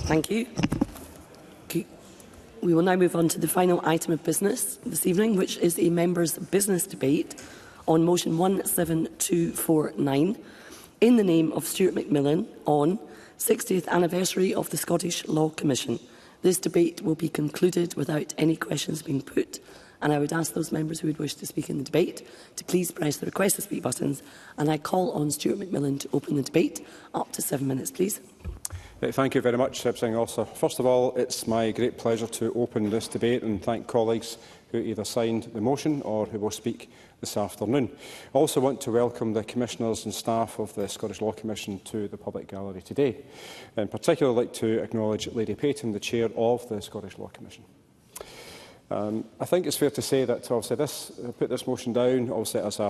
Thank you. Okay. We will now move on to the final item of business this evening, which is a members' business debate on motion 17249 in the name of Stuart McMillan on 60th anniversary of the Scottish Law Commission. This debate will be concluded without any questions being put, and I would ask those members who would wish to speak in the debate to please press the request to speak buttons, and I call on Stuart McMillan to open the debate. Up to 7 minutes, please. Thank you very much, Presiding Officer. First of all, it's my great pleasure to open this debate and thank colleagues who either signed the motion or who will speak this afternoon. I also want to welcome the Commissioners and staff of the Scottish Law Commission to the public gallery today. In particular, I'd like to acknowledge Lady Payton, the Chair of the Scottish Law Commission. I think it's fair to say that I put this motion down obviously as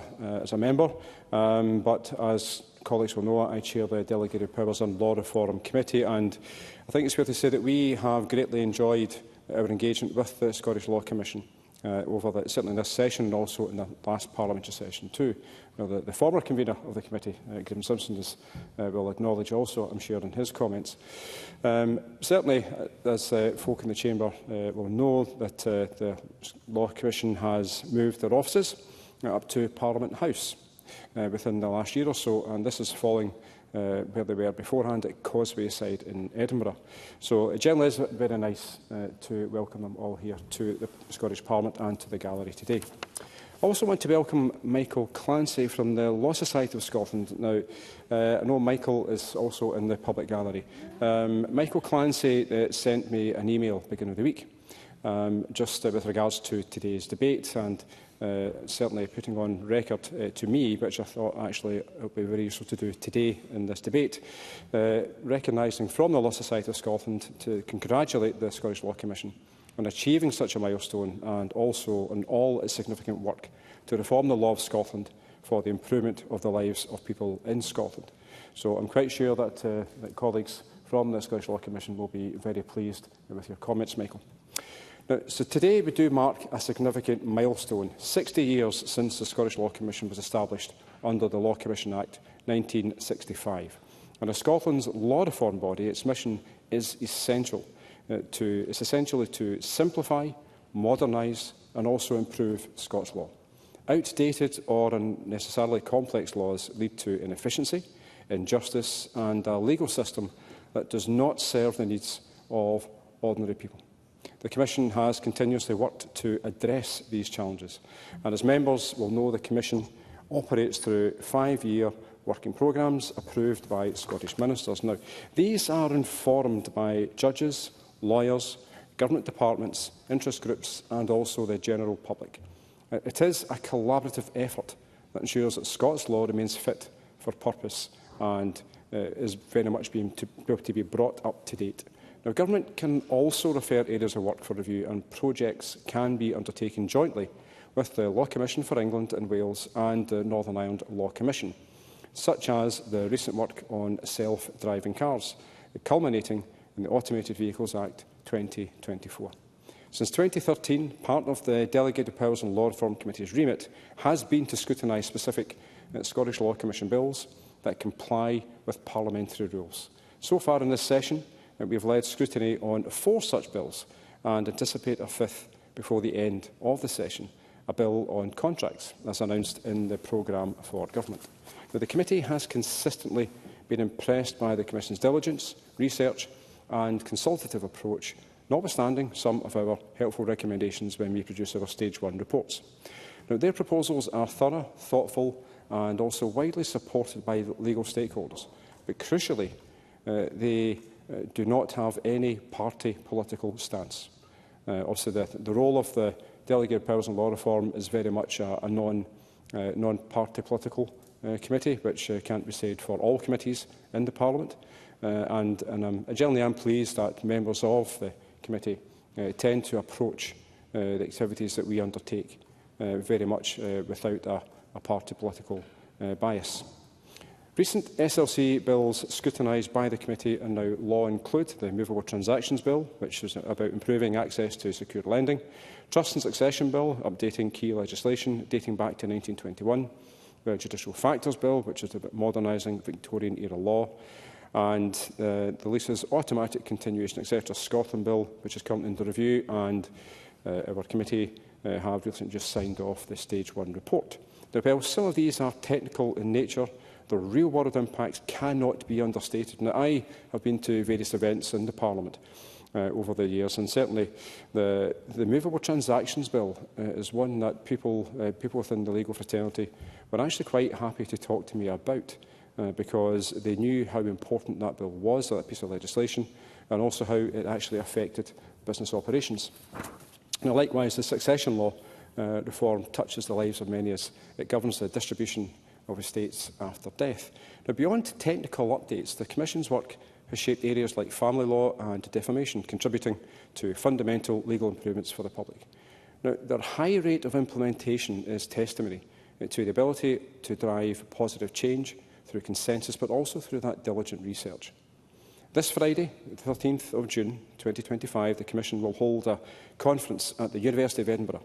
a member, but as colleagues will know, I chair the Delegated Powers and Law Reform Committee, and I think it's fair to say that we have greatly enjoyed our engagement with the Scottish Law Commission certainly in this session and also in the last parliamentary session too. The former convener of the committee, Graham Simpson, will acknowledge also, I'm sure, in his comments. Certainly, as folk in the chamber will know, that the Law Commission has moved their offices up to Parliament House within the last year or so, and this is following where they were beforehand at Causeway Side in Edinburgh. So it generally is very nice to welcome them all here to the Scottish Parliament and to the gallery today. I also want to welcome Michael Clancy from the Law Society of Scotland. Now, I know Michael is also in the public gallery. Michael Clancy sent me an email beginning of the week just with regards to today's debate, and certainly putting on record to me, which I thought actually it would be very useful to do today in this debate, recognising from the Law Society of Scotland to congratulate the Scottish Law Commission on achieving such a milestone and also on all its significant work to reform the law of Scotland for the improvement of the lives of people in Scotland. So I'm quite sure that, colleagues from the Scottish Law Commission will be very pleased with your comments, Michael. Now, so today we do mark a significant milestone, 60 years since the Scottish Law Commission was established under the Law Commission Act 1965. And as Scotland's law reform body, its mission is essentially to simplify, modernise and also improve Scots law. Outdated or unnecessarily complex laws lead to inefficiency, injustice and a legal system that does not serve the needs of ordinary people. The Commission has continuously worked to address these challenges, and as members will know, the Commission operates through 5-year working programmes approved by Scottish ministers. Now, these are informed by judges, lawyers, government departments, interest groups and also the general public. It is a collaborative effort that ensures that Scots law remains fit for purpose and is very much being to be brought up to date. Now, Government can also refer areas of work for review, and projects can be undertaken jointly with the Law Commission for England and Wales and the Northern Ireland Law Commission, such as the recent work on self-driving cars, culminating in the Automated Vehicles Act 2024. Since 2013, part of the Delegated Powers and Law Reform Committee's remit has been to scrutinise specific Scottish Law Commission bills that comply with parliamentary rules. So far in this session, we have led scrutiny on 4 such bills and anticipate a 5th before the end of the session, a bill on contracts, as announced in the programme for government. Now, the committee has consistently been impressed by the Commission's diligence, research and consultative approach, notwithstanding some of our helpful recommendations when we produce our Stage 1 reports. Now, their proposals are thorough, thoughtful and also widely supported by legal stakeholders, but crucially, they do not have any party political stance. Obviously, the role of the Delegated Powers and Law Reform is very much a non-party political committee, which can't be said for all committees in the Parliament. And I generally am pleased that members of the committee tend to approach the activities that we undertake very much without a party political bias. Recent SLC bills scrutinised by the committee and now law include the Movable Transactions Bill, which is about improving access to secure lending, Trust and Succession Bill, updating key legislation dating back to 1921, the Judicial Factors Bill, which is about modernising Victorian-era law, and the Leases Automatic Continuation Etc. Scotland Bill, which is currently under review, and our committee have recently just signed off the Stage 1 report. Now, while some of these are technical in nature, the real-world impacts cannot be understated. Now, I have been to various events in the Parliament over the years, and certainly the Movable Transactions Bill is one that people within the legal fraternity were actually quite happy to talk to me about, because they knew how important that bill was, that piece of legislation, and also how it actually affected business operations. Now, likewise, the succession law reform touches the lives of many as it governs the distribution of estates after death. Now, beyond technical updates, the Commission's work has shaped areas like family law and defamation, contributing to fundamental legal improvements for the public. Now, their high rate of implementation is testimony to the ability to drive positive change through consensus, but also through that diligent research. This Friday, the 13th of June 2025, the Commission will hold a conference at the University of Edinburgh,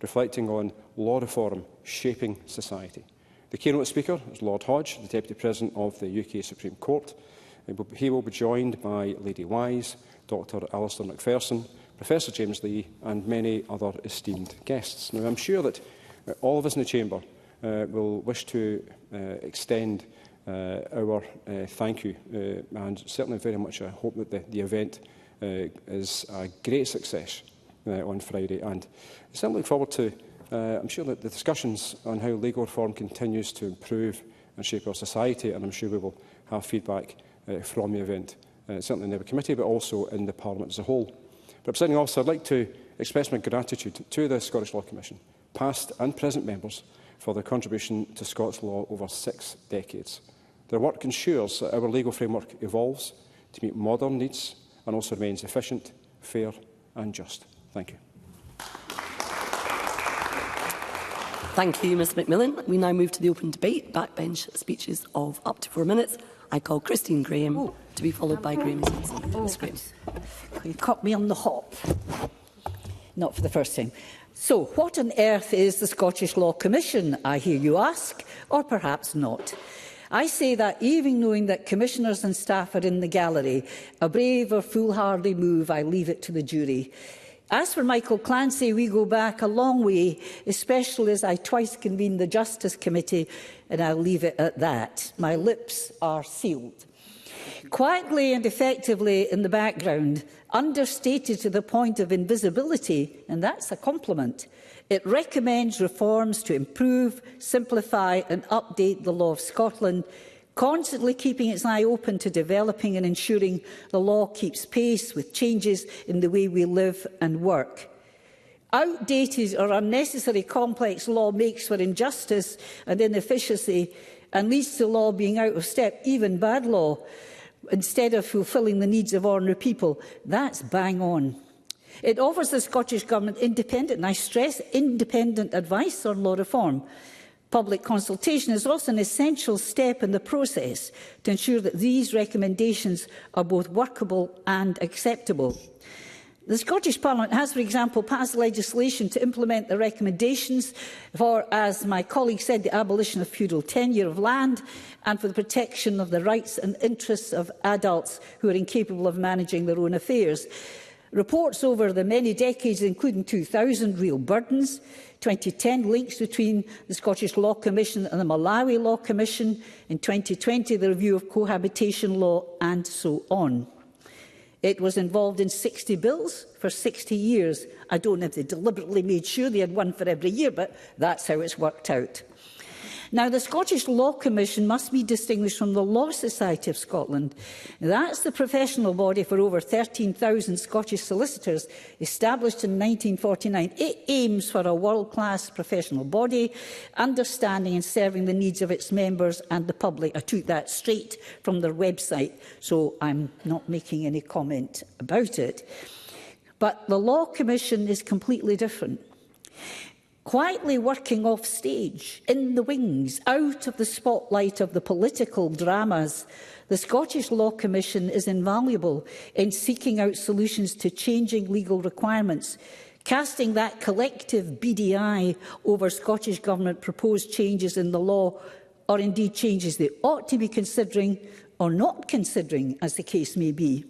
reflecting on law reform shaping society. The keynote speaker is Lord Hodge, the Deputy President of the UK Supreme Court. He will be joined by Lady Wise, Dr Alistair Macpherson, Professor James Lee and many other esteemed guests. Now, I'm sure that all of us in the Chamber will wish to extend our thank you, and certainly very much I hope that the event is a great success on Friday. And I certainly look forward to, I'm sure that the discussions on how legal reform continues to improve and shape our society, and I'm sure we will have feedback from the event, certainly in the committee, but also in the Parliament as a whole. But, Presiding Officer, I'd like to express my gratitude to the Scottish Law Commission, past and present members, for their contribution to Scots law over 6 decades. Their work ensures that our legal framework evolves to meet modern needs and also remains efficient, fair and just. Thank you. Thank you, Mr Macmillan. We now move to the open debate. Backbench speeches of up to 4 minutes. I call Christine Graham to be followed by Graham Simpson. Ms Graham. You caught me on the hop. Not for the first time. So, what on earth is the Scottish Law Commission, I hear you ask, or perhaps not? I say that even knowing that commissioners and staff are in the gallery, a brave or foolhardy move, I leave it to the jury. As for Michael Clancy, we go back a long way, especially as I twice convened the Justice Committee, and I'll leave it at that. My lips are sealed. Quietly and effectively in the background, understated to the point of invisibility, and that's a compliment, it recommends reforms to improve, simplify and update the law of Scotland, constantly keeping its eye open to developing and ensuring the law keeps pace with changes in the way we live and work. Outdated or unnecessary complex law makes for injustice and inefficiency and leads to law being out of step, even bad law, instead of fulfilling the needs of ordinary people. That's bang on. It offers the Scottish Government independent, and I stress independent, advice on law reform. Public consultation is also an essential step in the process to ensure that these recommendations are both workable and acceptable. The Scottish Parliament has, for example, passed legislation to implement the recommendations for, as my colleague said, the abolition of feudal tenure of land and for the protection of the rights and interests of adults who are incapable of managing their own affairs. Reports over the many decades, including 2000, Real Burdens, 2010, links between the Scottish Law Commission and the Malawi Law Commission, in 2020, the review of cohabitation law, and so on. It was involved in 60 bills for 60 years. I don't know if they deliberately made sure they had one for every year, but that's how it's worked out. Now, the Scottish Law Commission must be distinguished from the Law Society of Scotland. That's the professional body for over 13,000 Scottish solicitors, established in 1949. It aims for a world-class professional body, understanding and serving the needs of its members and the public. I took that straight from their website, so I'm not making any comment about it. But the Law Commission is completely different. Quietly working off stage, in the wings, out of the spotlight of the political dramas, the Scottish Law Commission is invaluable in seeking out solutions to changing legal requirements, casting that collective beady eye over Scottish Government proposed changes in the law, or indeed changes they ought to be considering, or not considering, as the case may be.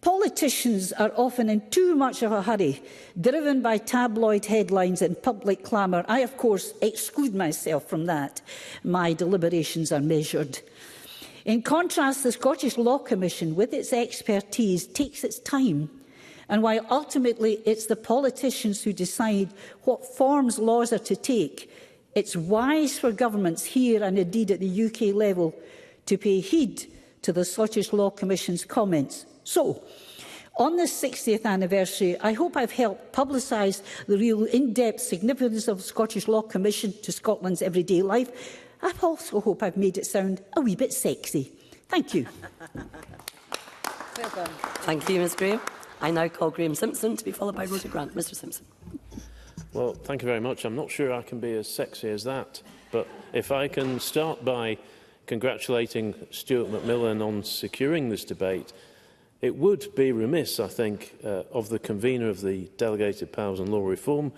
Politicians are often in too much of a hurry, driven by tabloid headlines and public clamour. I, of course, exclude myself from that. My deliberations are measured. In contrast, the Scottish Law Commission, with its expertise, takes its time. And while ultimately it's the politicians who decide what forms laws are to take, it's wise for governments here and indeed at the UK level to pay heed to the Scottish Law Commission's comments. So, on this 60th anniversary, I hope I've helped publicise the real in-depth significance of the Scottish Law Commission to Scotland's everyday life. I also hope I've made it sound a wee bit sexy. Thank you. Well done. Thank you, Ms Graham. I now call Graham Simpson to be followed by Rhoda Grant. Mr Simpson. Well, thank you very much. I'm not sure I can be as sexy as that, but if I can start by congratulating Stuart McMillan on securing this debate, it would be remiss, I think, of the convener of the Delegated Powers and Law Reform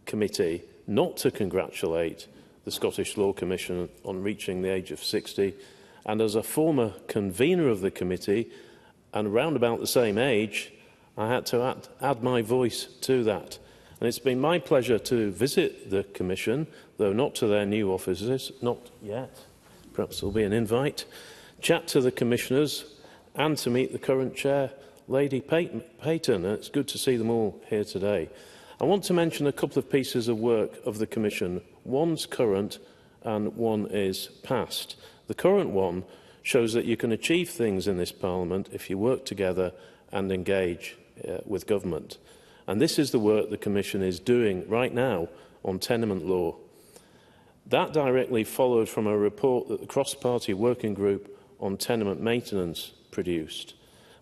Committee not to congratulate the Scottish Law Commission on reaching the age of 60. And as a former convener of the committee, and around about the same age, I had to add my voice to that. And it's been my pleasure to visit the Commission, though not to their new offices, not yet. Perhaps there'll be an invite. Chat to the Commissioners and to meet the current Chair, Lady Payton. It's good to see them all here today. I want to mention a couple of pieces of work of the Commission. One's current and one is past. The current one shows that you can achieve things in this Parliament if you work together and engage with government. And this is the work the Commission is doing right now on tenement law. That directly followed from a report that the Cross-Party Working Group on Tenement Maintenance produced.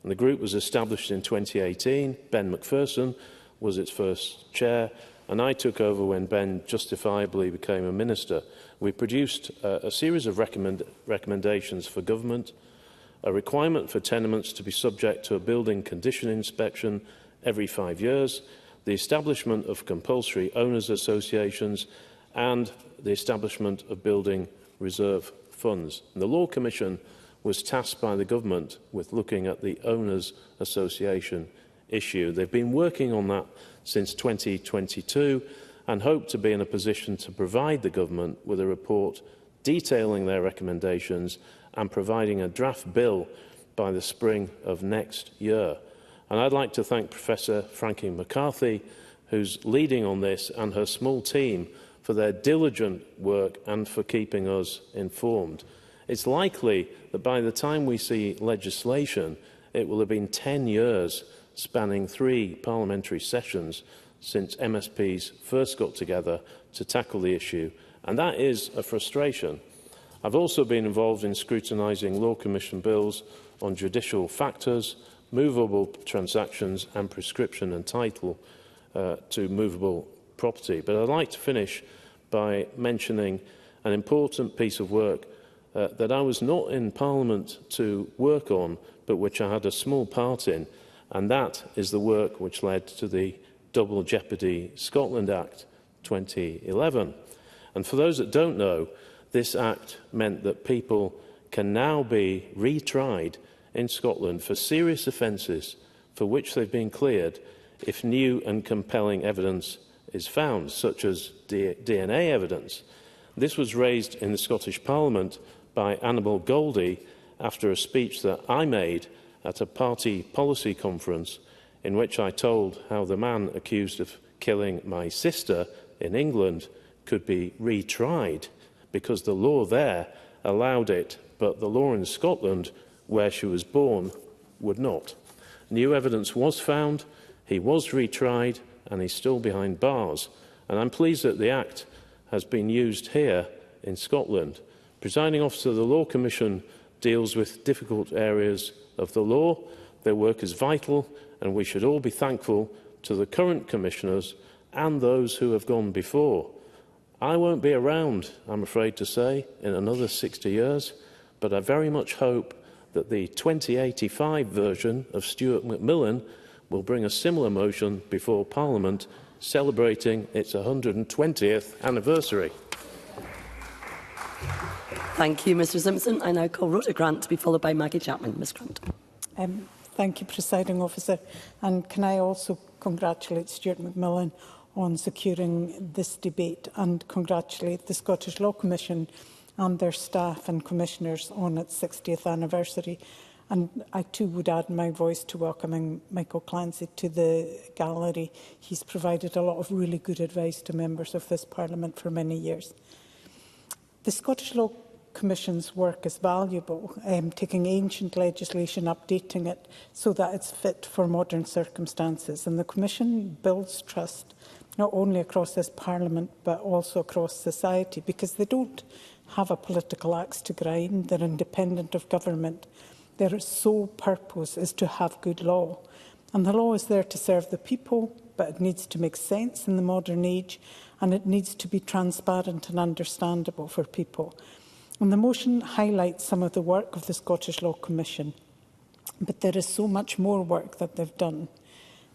And the group was established in 2018. Ben McPherson was its first chair, and I took over when Ben justifiably became a minister. We produced a series of recommendations for government, a requirement for tenements to be subject to a building condition inspection every 5 years, the establishment of compulsory owners' associations, and the establishment of building reserve funds. And the Law Commission was tasked by the government with looking at the owners' association issue. They've been working on that since 2022 and hope to be in a position to provide the government with a report detailing their recommendations and providing a draft bill by the spring of next year. And I'd like to thank Professor Frankie McCarthy, who's leading on this, and her small team for their diligent work and for keeping us informed. It's likely that by the time we see legislation, it will have been 10 years spanning 3 parliamentary sessions since MSPs first got together to tackle the issue, and that is a frustration. I've also been involved in scrutinising Law Commission bills on judicial factors, movable transactions and prescription and title to movable property. But I'd like to finish by mentioning an important piece of work that I was not in Parliament to work on, but which I had a small part in, and that is the work which led to the Double Jeopardy Scotland Act 2011. And for those that don't know, this Act meant that people can now be retried in Scotland for serious offences for which they've been cleared if new and compelling evidence is found, such as DNA evidence. This was raised in the Scottish Parliament by Annabel Goldie after a speech that I made at a party policy conference in which I told how the man accused of killing my sister in England could be retried because the law there allowed it, but the law in Scotland, where she was born, would not. New evidence was found, he was retried, and he's still behind bars. And I'm pleased that the Act has been used here in Scotland. Presiding Officer, the Law Commission deals with difficult areas of the law. Their work is vital, and we should all be thankful to the current commissioners and those who have gone before. I won't be around, I'm afraid to say, in another 60 years, but I very much hope that the 2085 version of Stuart McMillan will bring a similar motion before Parliament celebrating its 120th anniversary. Thank you, Mr Simpson. I now call Rhoda Grant to be followed by Maggie Chapman. Ms Grant. Thank you, Presiding Officer. And can I also congratulate Stuart McMillan on securing this debate and congratulate the Scottish Law Commission and their staff and commissioners on its 60th anniversary. And I too would add my voice to welcoming Michael Clancy to the gallery. He's provided a lot of really good advice to members of this Parliament for many years. The Scottish Law Commission's work is valuable, taking ancient legislation, updating it so that it's fit for modern circumstances. And the Commission builds trust not only across this Parliament but also across society, because they don't have a political axe to grind. They're independent of government. Their sole purpose is to have good law. And the law is there to serve the people, but it needs to make sense in the modern age, and it needs to be transparent and understandable for people. And the motion highlights some of the work of the Scottish Law Commission, but there is so much more work that they've done.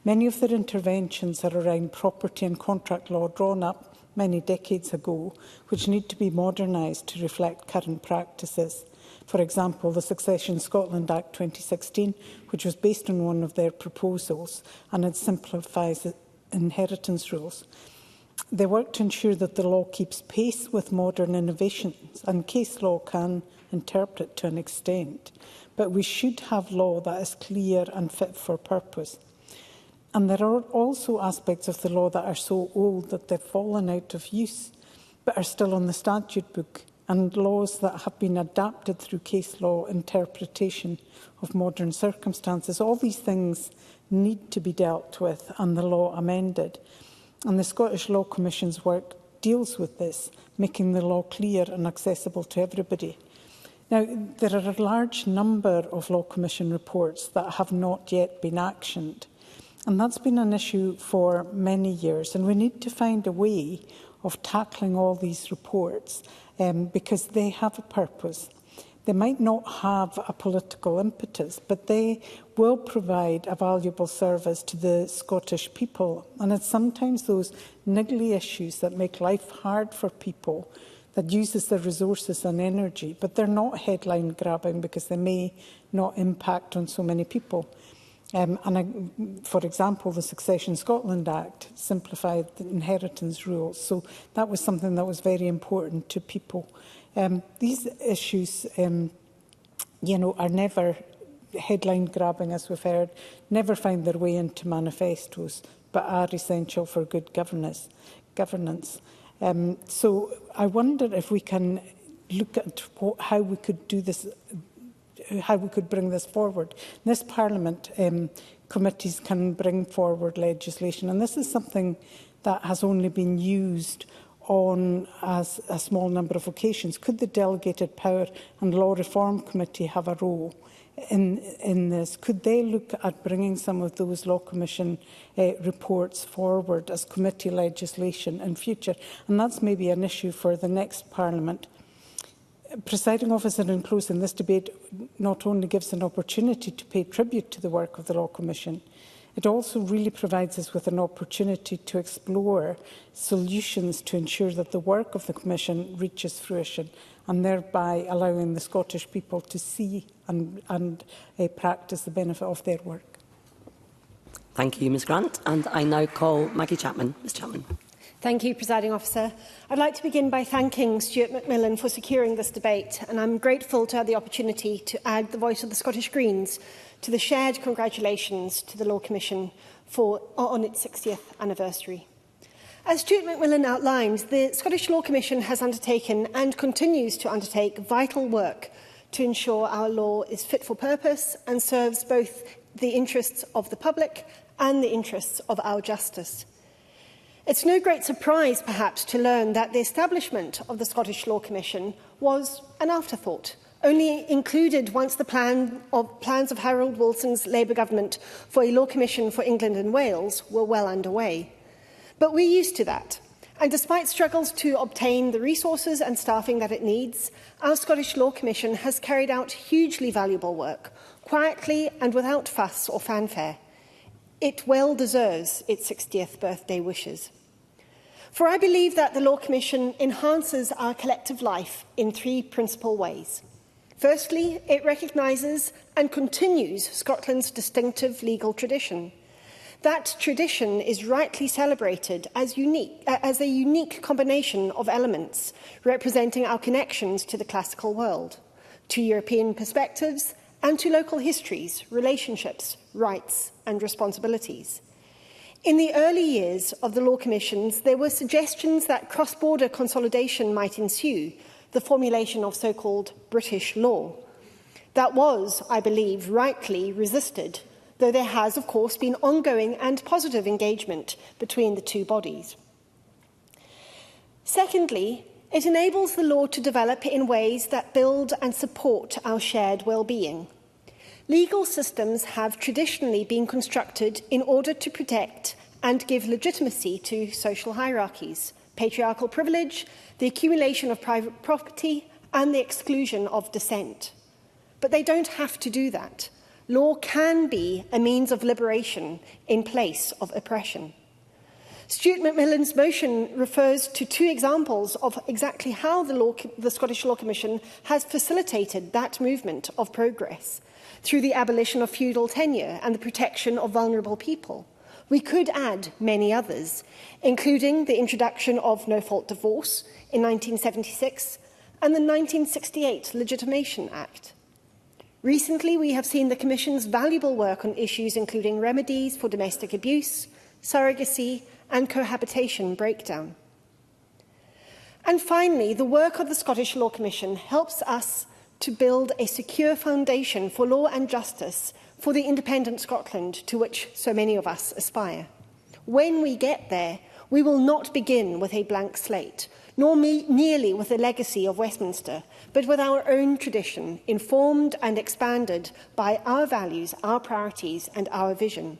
Many of their interventions are around property and contract law drawn up many decades ago, which need to be modernised to reflect current practices. For example, the Succession Scotland Act 2016, which was based on one of their proposals, and it simplifies inheritance rules. They work to ensure that the law keeps pace with modern innovations, and case law can interpret to an extent. But we should have law that is clear and fit for purpose. And there are also aspects of the law that are so old that they've fallen out of use, but are still on the statute book, and laws that have been adapted through case law interpretation of modern circumstances. All these things need to be dealt with and the law amended. And the Scottish Law Commission's work deals with this, making the law clear and accessible to everybody. Now, there are a large number of Law Commission reports that have not yet been actioned. And that's been an issue for many years. And we need to find a way of tackling all these reports because they have a purpose. They might not have a political impetus, but they will provide a valuable service to the Scottish people. And it's sometimes those niggly issues that make life hard for people that uses their resources and energy, but they're not headline grabbing because they may not impact on so many people. For example, the Succession Scotland Act simplified the inheritance rules. So that was something that was very important to people. These issues, are never headline grabbing, as we've heard, never find their way into manifestos, but are essential for good governance. So I wonder if we can look at how we could do this, how we could bring this forward. This Parliament committees can bring forward legislation, and this is something that has only been used on a small number of occasions. Could the Delegated Power and Law Reform Committee have a role in this? Could they look at bringing some of those Law Commission reports forward as committee legislation in future? And that's maybe an issue for the next Parliament. Presiding Officer, in closing, this debate not only gives an opportunity to pay tribute to the work of the Law Commission, it also really provides us with an opportunity to explore solutions to ensure that the work of the Commission reaches fruition, and thereby allowing the Scottish people to see and practice the benefit of their work. Thank you, Ms Grant. And I now call Maggie Chapman. Ms Chapman. Thank you, Presiding Officer. I'd like to begin by thanking Stuart McMillan for securing this debate, and I'm grateful to have the opportunity to add the voice of the Scottish Greens to the shared congratulations to the Law Commission on its 60th anniversary. As Stuart McMillan outlined, the Scottish Law Commission has undertaken and continues to undertake vital work to ensure our law is fit for purpose and serves both the interests of the public and the interests of our justice. It's no great surprise, perhaps, to learn that the establishment of the Scottish Law Commission was an afterthought, only included once the plans of Harold Wilson's Labour government for a Law Commission for England and Wales were well underway. But we're used to that, and despite struggles to obtain the resources and staffing that it needs, our Scottish Law Commission has carried out hugely valuable work, quietly and without fuss or fanfare. It well deserves its 60th birthday wishes. For I believe that the Law Commission enhances our collective life in three principal ways. Firstly, it recognises and continues Scotland's distinctive legal tradition. That tradition is rightly celebrated as a unique combination of elements representing our connections to the classical world, to European perspectives, and to local histories, relationships, rights and responsibilities. In the early years of the Law Commissions, there were suggestions that cross-border consolidation might ensue, the formulation of so-called British law. That was, I believe, rightly resisted, though there has, of course, been ongoing and positive engagement between the two bodies. Secondly, it enables the law to develop in ways that build and support our shared well-being. Legal systems have traditionally been constructed in order to protect and give legitimacy to social hierarchies, patriarchal privilege, the accumulation of private property, and the exclusion of dissent. But they don't have to do that. Law can be a means of liberation in place of oppression. Stuart Macmillan's motion refers to two examples of exactly how the Scottish Law Commission has facilitated that movement of progress through the abolition of feudal tenure and the protection of vulnerable people. We could add many others, including the introduction of no-fault divorce in 1976 and the 1968 Legitimation Act. Recently, we have seen the Commission's valuable work on issues including remedies for domestic abuse, surrogacy and cohabitation breakdown. And finally, the work of the Scottish Law Commission helps us to build a secure foundation for law and justice for the independent Scotland to which so many of us aspire. When we get there, we will not begin with a blank slate, nor nearly with the legacy of Westminster, but with our own tradition, informed and expanded by our values, our priorities and our vision.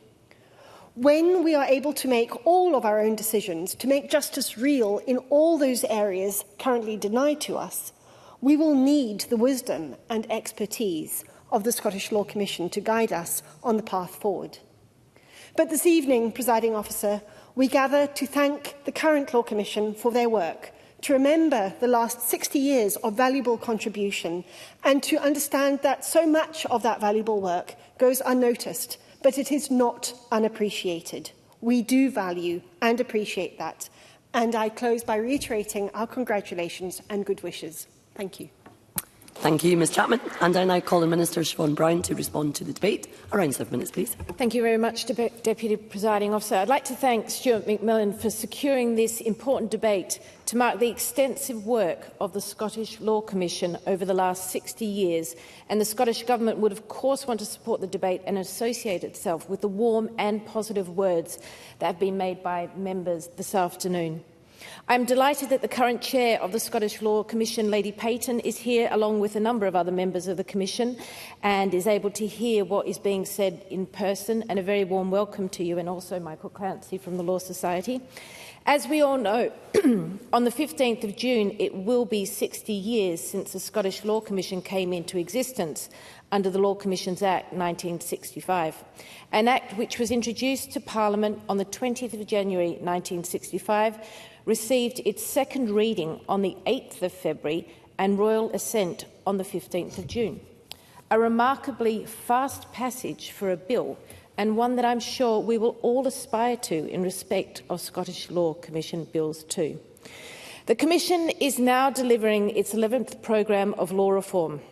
When we are able to make all of our own decisions, to make justice real in all those areas currently denied to us, we will need the wisdom and expertise of the Scottish Law Commission to guide us on the path forward. But this evening, Presiding Officer, we gather to thank the current Law Commission for their work, to remember the last 60 years of valuable contribution, and to understand that so much of that valuable work goes unnoticed, but it is not unappreciated. We do value and appreciate that, and I close by reiterating our congratulations and good wishes. Thank you. Thank you, Ms Chapman. And I now call on Minister Siobhan Brown to respond to the debate. Around 7 minutes, please. Thank you very much, Deputy Presiding Officer. I'd like to thank Stuart Macmillan for securing this important debate to mark the extensive work of the Scottish Law Commission over the last 60 years. And the Scottish Government would, of course, want to support the debate and associate itself with the warm and positive words that have been made by members this afternoon. I am delighted that the current chair of the Scottish Law Commission, Lady Payton, is here along with a number of other members of the Commission and is able to hear what is being said in person, and a very warm welcome to you, and also Michael Clancy from the Law Society. As we all know, on the 15th of June it will be 60 years since the Scottish Law Commission came into existence under the Law Commissions Act 1965, an act which was introduced to Parliament on the 20th of January 1965, received its second reading on the 8th of February and royal assent on the 15th of June. A remarkably fast passage for a bill, and one that I'm sure we will all aspire to in respect of Scottish Law Commission Bills too. The Commission is now delivering its 11th programme of law reform,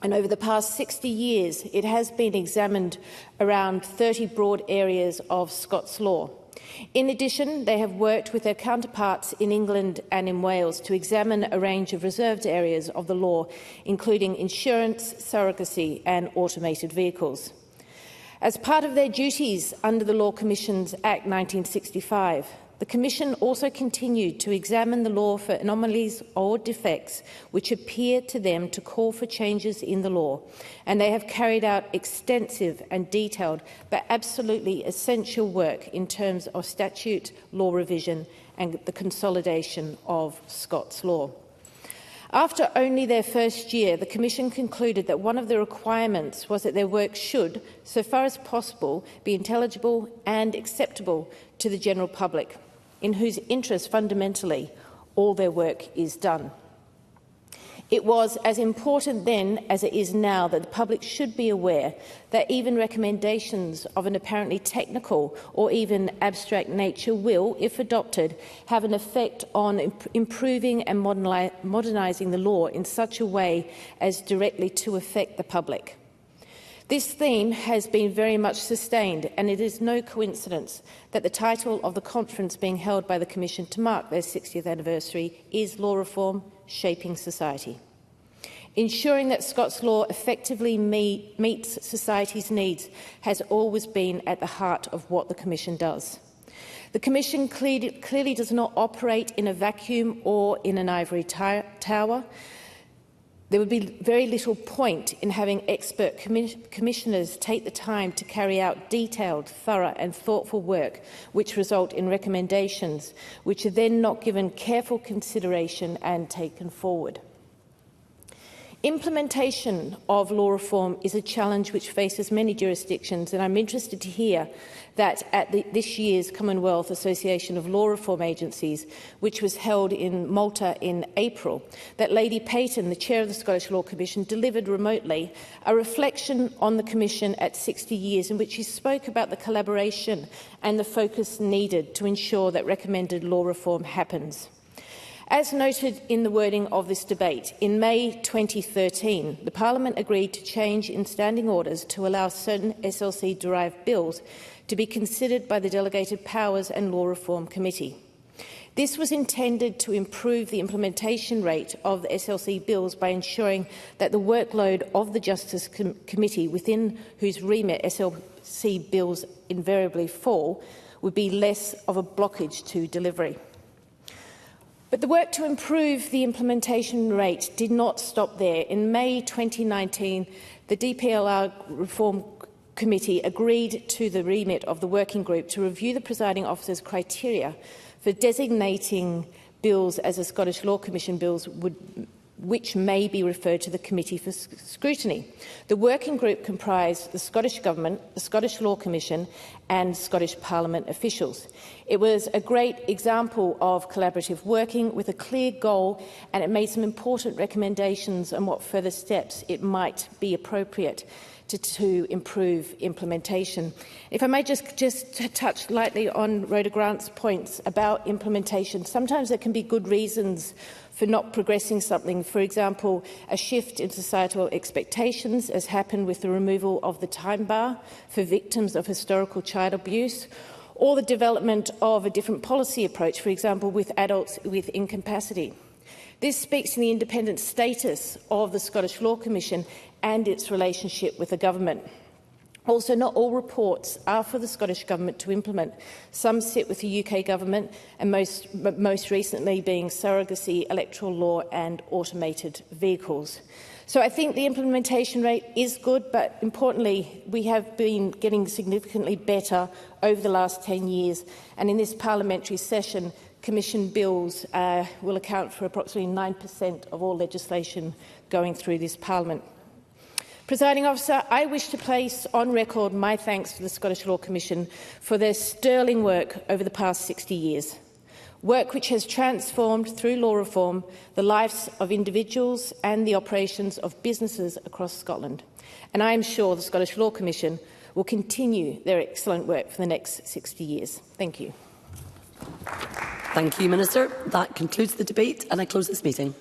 and over the past 60 years it has been examined around 30 broad areas of Scots law. In addition, they have worked with their counterparts in England and in Wales to examine a range of reserved areas of the law, including insurance, surrogacy and automated vehicles. As part of their duties under the Law Commissions Act 1965, the Commission also continued to examine the law for anomalies or defects which appear to them to call for changes in the law, and they have carried out extensive and detailed but absolutely essential work in terms of statute, law revision and the consolidation of Scots law. After only their first year, the Commission concluded that one of the requirements was that their work should, so far as possible, be intelligible and acceptable to the general public. in whose interest fundamentally all their work is done. It was as important then as it is now that the public should be aware that even recommendations of an apparently technical or even abstract nature will, if adopted, have an effect on improving and modernising the law in such a way as directly to affect the public. This theme has been very much sustained, and it is no coincidence that the title of the conference being held by the Commission to mark their 60th anniversary is Law Reform: Shaping Society. Ensuring that Scots law effectively meets society's needs has always been at the heart of what the Commission does. The Commission clearly does not operate in a vacuum or in an ivory tower. There would be very little point in having expert commissioners take the time to carry out detailed, thorough and thoughtful work which result in recommendations which are then not given careful consideration and taken forward. Implementation of law reform is a challenge which faces many jurisdictions, and I'm interested to hear that at this year's Commonwealth Association of Law Reform Agencies, which was held in Malta in April, that Lady Payton, the Chair of the Scottish Law Commission, delivered remotely a reflection on the Commission at 60 years, in which she spoke about the collaboration and the focus needed to ensure that recommended law reform happens. As noted in the wording of this debate, in May 2013, the Parliament agreed to change in standing orders to allow certain SLC-derived bills to be considered by the Delegated Powers and Law Reform Committee. This was intended to improve the implementation rate of the SLC bills by ensuring that the workload of the Justice Committee, within whose remit SLC bills invariably fall, would be less of a blockage to delivery. But the work to improve the implementation rate did not stop there. In May 2019, the DPLR Reform Committee agreed to the remit of the working group to review the presiding officer's criteria for designating bills as a Scottish Law Commission bills which may be referred to the Committee for Scrutiny. The working group comprised the Scottish Government, the Scottish Law Commission and Scottish Parliament officials. It was a great example of collaborative working with a clear goal, and it made some important recommendations on what further steps it might be appropriate to improve implementation. If I may just touch lightly on Rhoda Grant's points about implementation. Sometimes there can be good reasons for not progressing something. For example, a shift in societal expectations, as happened with the removal of the time bar for victims of historical child abuse, or the development of a different policy approach, for example, with adults with incapacity. This speaks to the independent status of the Scottish Law Commission and its relationship with the government. Also, not all reports are for the Scottish Government to implement. Some sit with the UK Government, and most recently being surrogacy, electoral law and automated vehicles. So I think the implementation rate is good, but importantly, we have been getting significantly better over the last 10 years. And in this parliamentary session, Commission bills will account for approximately 9% of all legislation going through this Parliament. Presiding Officer, I wish to place on record my thanks to the Scottish Law Commission for their sterling work over the past 60 years. Work which has transformed, through law reform, the lives of individuals and the operations of businesses across Scotland. And I am sure the Scottish Law Commission will continue their excellent work for the next 60 years. Thank you. Thank you, Minister. That concludes the debate, and I close this meeting.